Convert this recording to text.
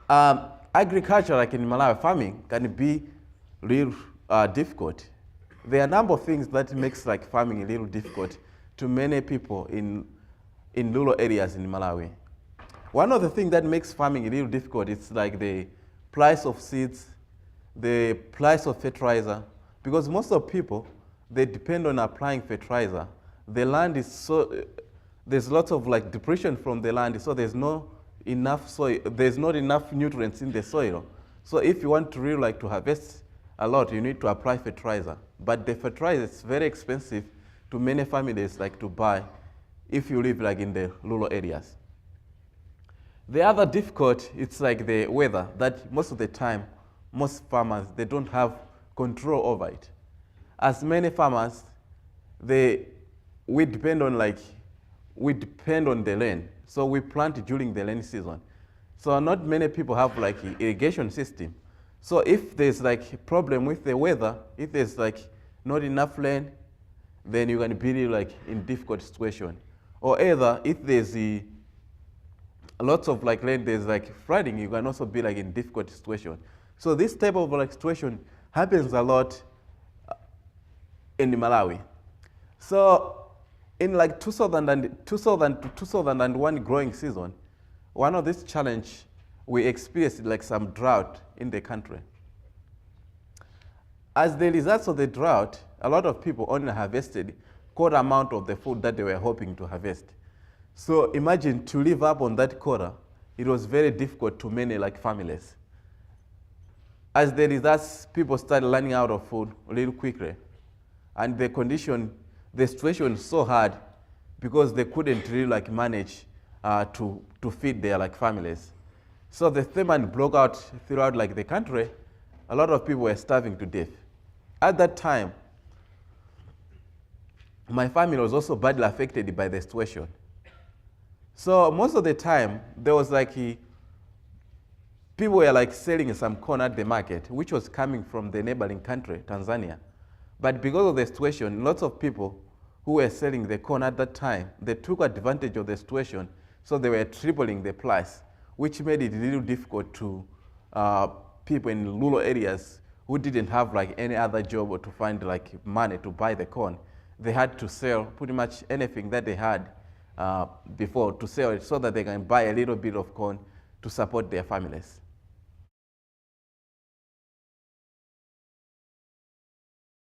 Agriculture, like in Malawi, farming can be real difficult. There are a number of things that makes like farming a little difficult to many people in rural areas in Malawi. One of the things that makes farming a little difficult is like the price of seeds, the price of fertilizer, because most of people, they depend on applying fertilizer. The land is so, there's lots of like depletion from the land, so there's not enough soil, there's not enough nutrients in the soil. So if you want to really like to harvest a lot, you need to apply fertilizer. But the fertilizer is very expensive to many families like to buy if you live like in the rural areas. The other difficult, it's like the weather, that most of the time, most farmers, they don't have control over it. As many farmers, we depend on the rain. So we plant during the rainy season. So not many people have like irrigation system. So if there's like a problem with the weather, if there's like not enough rain, then you're going to be like in difficult situation. Or either if there's lots of like rain, there's like flooding, you can also be like in difficult situation. So this type of like situation happens a lot in Malawi. So in like 2000 to 2001 growing season, one of this challenge we experienced like some drought in the country. As the results of the drought, a lot of people only harvested quarter amount of the food that they were hoping to harvest. So imagine to live up on that quota, it was very difficult to many like families. As the results, people started running out of food really quickly. And the situation is so hard because they couldn't really like manage to feed their like families. So the famine broke out throughout like the country. A lot of people were starving to death. At that time, my family was also badly affected by the situation. So most of the time, there was like people were like selling some corn at the market, which was coming from the neighboring country, Tanzania. But because of the situation, lots of people who were selling the corn at that time, they took advantage of the situation, so they were tripling the price, which made it a little difficult to people in rural areas who didn't have like any other job or to find like money to buy the corn. They had to sell pretty much anything that they had before to sell it so that they can buy a little bit of corn to support their families.